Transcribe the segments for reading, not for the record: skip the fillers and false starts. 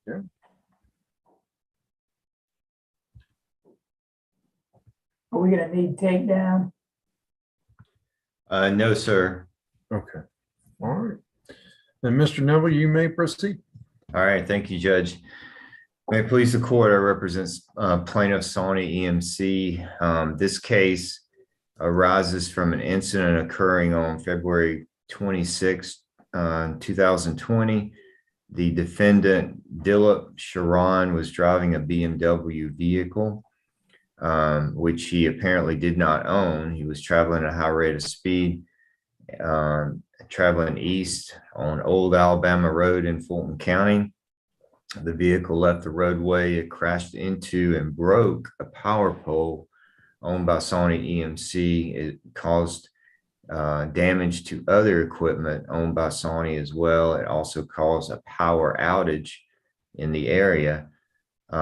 Yeah. Are we gonna need takedown? No, sir. Okay. All right. Then, Mr. Noble, you may proceed. All right, thank you, Judge. May it please the court, I represent plaintiff Sawnee EMC. This case arises from an incident occurring on February 26, 2020. The defendant, Dilip Charan, was driving a BMW vehicle, which he apparently did not own. He was traveling at a high rate of speed, traveling east on Old Alabama Road in Fulton County. The vehicle left the roadway. It crashed into and broke a power pole owned by Sawnee EMC. It caused damage to other equipment owned by Sawnee as well. It also caused a power outage in the area.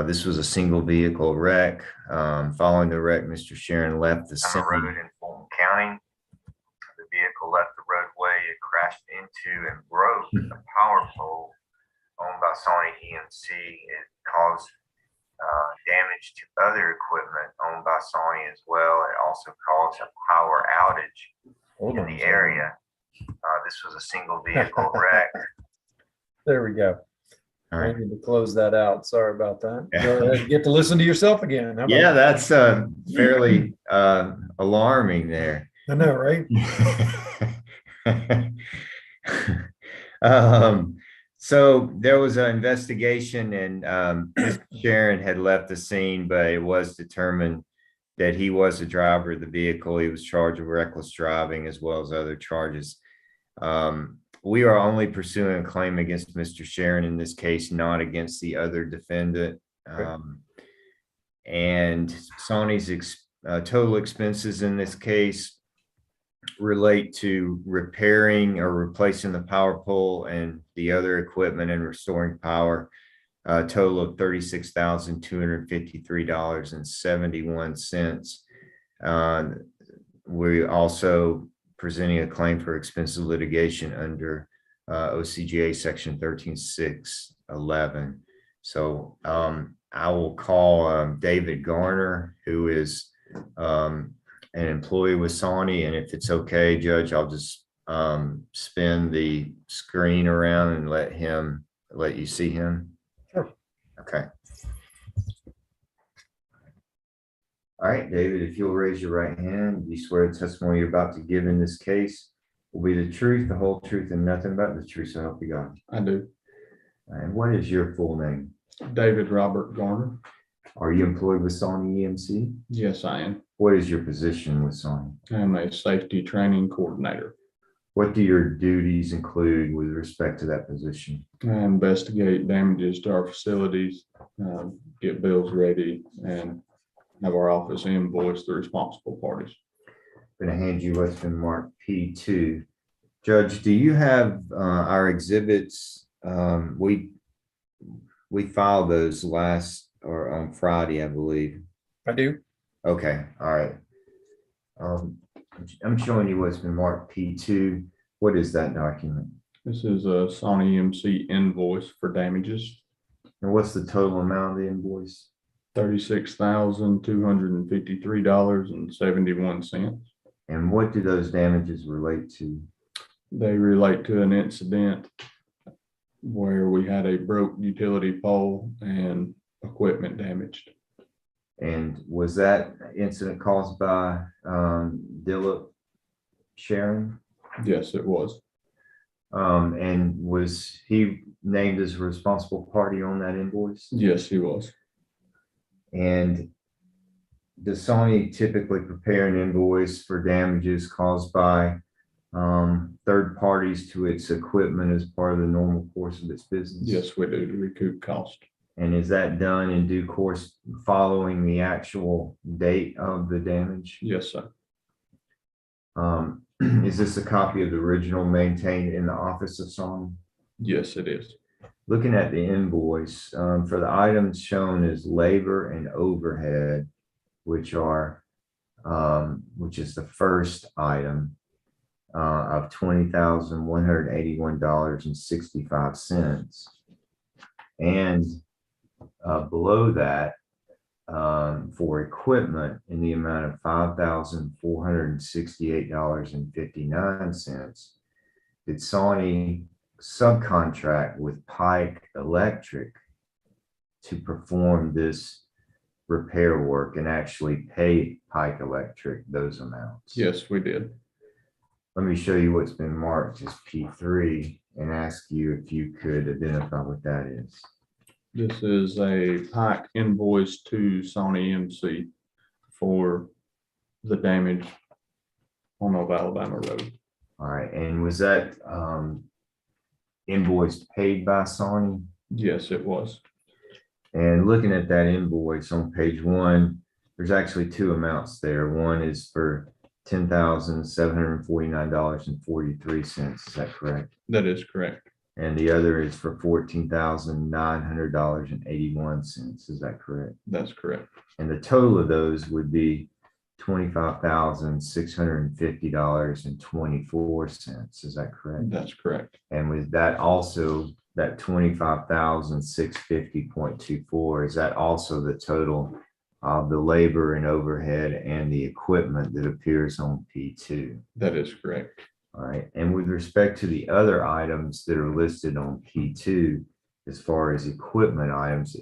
This was a single vehicle wreck. Following the wreck, Mr. Charan left the road in Fulton County. The vehicle left the roadway. It crashed into and broke a power pole owned by Sawnee EMC. It caused damage to other equipment owned by Sawnee as well. It also caused a power outage in the area. This was a single vehicle wreck. There we go. All I right. need to close that out. Sorry about that. Go ahead and get to listen to yourself again. How about Yeah, that? that's fairly alarming there. I know, right? So there was an investigation, and Mr. Charan had left the scene, but it was determined that he was the driver of the vehicle. He was charged with reckless driving as well as other charges. We are only pursuing a claim against Mr. Charan in this case, not against the other defendant. And Sawnee's total expenses in this case relate to repairing or replacing the power pole and the other equipment and restoring power, a total of $36,253.71. We also presenting a claim for expensive litigation under OCGA section 13611. So I will call David Garner, who is an employee with Sawnee, and if it's okay, Judge, I'll just spin the screen around and let you see him. Sure. Okay. All right, David, if you'll raise your right hand, you swear the testimony you're about to give in this case will be the truth, the whole truth, and nothing but the truth, so help you God. I do. And what is your full name? David Robert Garner. Are you employed with Sawnee EMC? Yes, I am. What is your position with Sawnee? I'm a safety training coordinator. What do your duties include with respect to that position? I investigate damages to our facilities, get bills ready, and have our office invoice the responsible parties. I'm going to hand you what's been marked P2. Judge, do you have our exhibits? We filed those last or on Friday, I believe. I do. Okay, all right. I'm showing you what's been marked P2. What is that document? This is a Sawnee EMC invoice for damages, And what's the total amount of the invoice? $36,253.71. And what do those damages relate to? They relate to an incident where we had a broke utility pole and equipment damaged. And was that incident caused by Dilip Charan? Yes, it was. And was he named as a responsible party on that invoice? Yes, he was. And does Sawnee typically prepare an invoice for damages caused by third parties to its equipment as part of the normal course of its business? Yes, we do, to recoup cost. And is that done in due course following the actual date of the damage? Yes, sir. Is this a copy of the original maintained in the office of Sawnee? Yes, it is. Looking at the invoice, for the items shown as labor and overhead, which is the first item of $20,181.65. And below that, for equipment in the amount of $5,468.59. Did Sawnee subcontract with Pike Electric to perform this repair work and actually pay Pike Electric those amounts? Yes, we did. Let me show you what's been marked as P3 and ask you if you could identify what that is. This is a Pike invoice to Sawnee EMC for the damage on Old Alabama Road. All right, and was that invoice paid by Sawney? Yes, it was. And looking at that invoice on page 1, there's actually two amounts there. One is for $10,749.43. Is that correct? That is correct. And the other is for $14,900.81. Is that correct? That's correct. And the total of those would be $25,650.24. Is that correct? That's correct. And with that also, that 25,650.24, is that also the total of the labor and overhead and the equipment that appears on P2? That is correct. All right. And with respect to the other items that are listed on P2, as far as equipment items,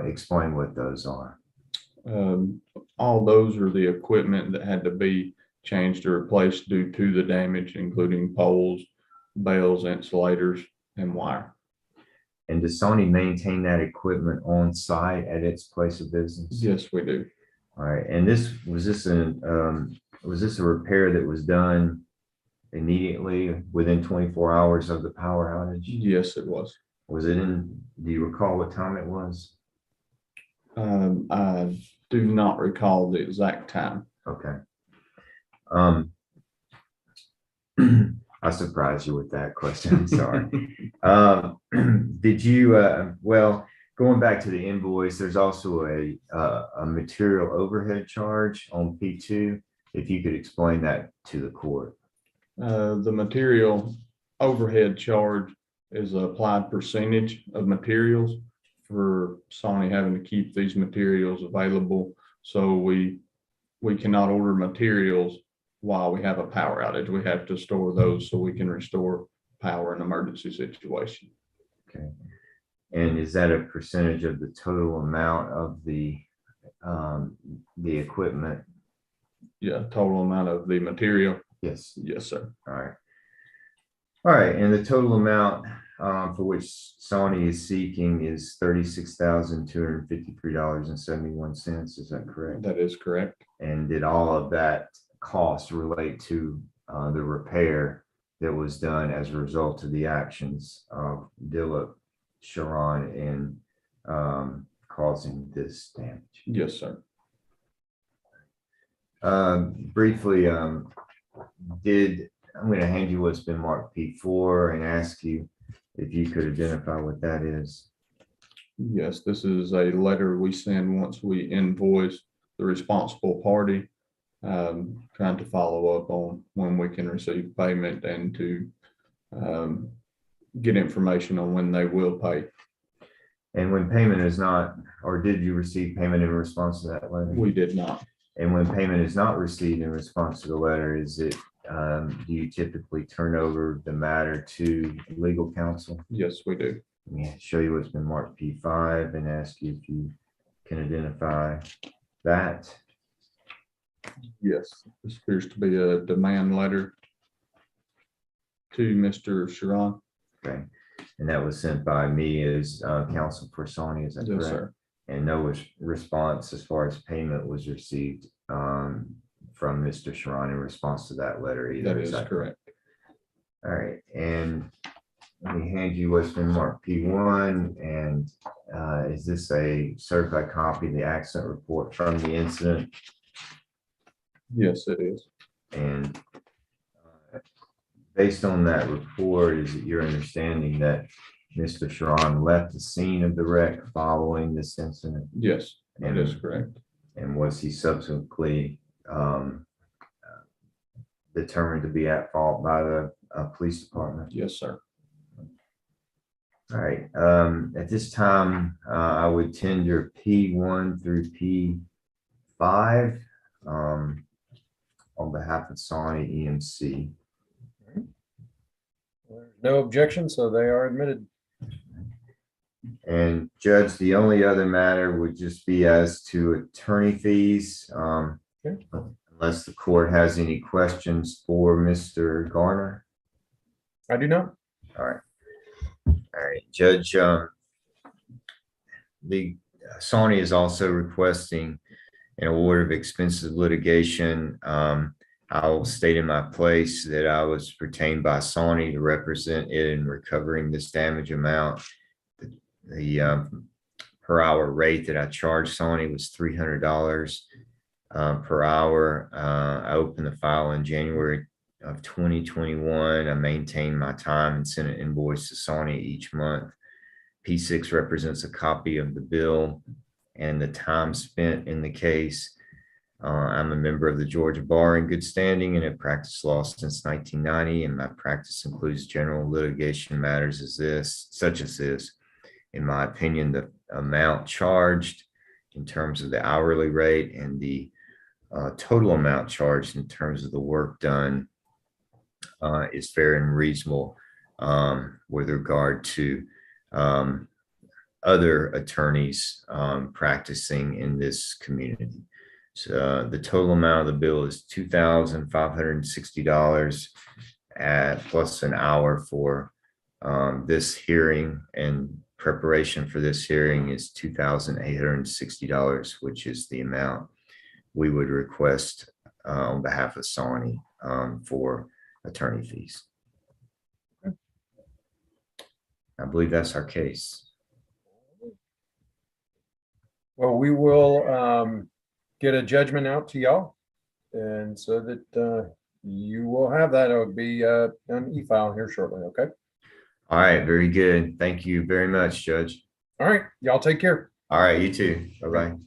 explain what those are. All those are the equipment that had to be changed or replaced due to the damage, including poles, bales, insulators, and wire. And does Sony maintain that equipment on site at its place of business? Yes, we do. All right. And was this a repair that was done immediately within 24 hours of the power outage? Yes, it was. Was it in, do you recall what time it was? I do not recall the exact time. Okay. I surprised you with that question. I'm sorry. Did you, well, going back to the invoice, there's also a material overhead charge on P2. If you could explain that to the court. The material overhead charge is an applied percentage of materials for Sawney having to keep these materials available. So we cannot order materials while we have a power outage. We have to store those so we can restore power in an emergency situation. Okay. And is that a percentage of the total amount of the equipment? Yeah, total amount of the material. Yes. Yes, sir. All right. All right. And the total amount for which Sony is seeking is $36,253.71. Is that correct? That is correct. And did all of that cost relate to the repair that was done as a result of the actions of Dilip Charan in causing this damage? Yes, sir. Briefly, I'm going to hand you what's been marked P4 and ask you if you could identify what that is. Yes, this is a letter we send once we invoice the responsible party, trying to follow up on when we can receive payment and to get information on when they will pay. And when payment is not, or did you receive payment in response to that letter? We did not. And when payment is not received in response to the letter, is it, do you typically turn over the matter to legal counsel? Yes, we do. Let me show you what's been marked P5 and ask you if you can identify that. Yes, this appears to be a demand letter to Mr. Charan. Okay. And that was sent by me as counsel for Sony, is that Yes, correct? sir. And no response as far as payment was received from Mr. Charan in response to that letter either. That is correct. All right, and let me hand you what's been marked P1, and is this a certified copy of the accident report from the incident? Yes, it is. And based on that report, is it your understanding that Mr. Charan left the scene of the wreck following this incident? Yes, that is correct. And was he subsequently determined to be at fault by the police department? Yes, sir. All right, at this time, I would tender P1 through P5 on behalf of Sawnee EMC. There's no objection, so they are admitted. And Judge, the only other matter would just be as to attorney fees. Okay. Unless the court has any questions for Mr. Garner. I do not. All right. All right, Judge, the Sawney is also requesting an award of expenses of litigation. I will state in my place that I was retained by Sawney to represent it in recovering this damage amount. The per hour rate that I charged Sawney was $300 per hour. I opened the file in January of 2021. I maintained my time and sent an invoice to Sawney each month. P6 represents a copy of the bill and the time spent in the case. I'm a member of the Georgia Bar in good standing and have practiced law since 1990, and my practice includes general litigation matters such as this. In my opinion, the amount charged in terms of the hourly rate and the total amount charged in terms of the work done is fair and reasonable with regard to other attorneys practicing in this community. So the total amount of the bill is $2,560 plus an hour for this hearing, and preparation for this hearing is $2,860, which is the amount we would request on behalf of Sawney for attorney fees. I believe that's our case. Well, we will get a judgment out to y'all, and so that you will have that. It'll be an e-file here shortly. Okay. All right. Very good. Thank you very much, Judge. All right. Y'all take care. All right. You too. Bye-bye.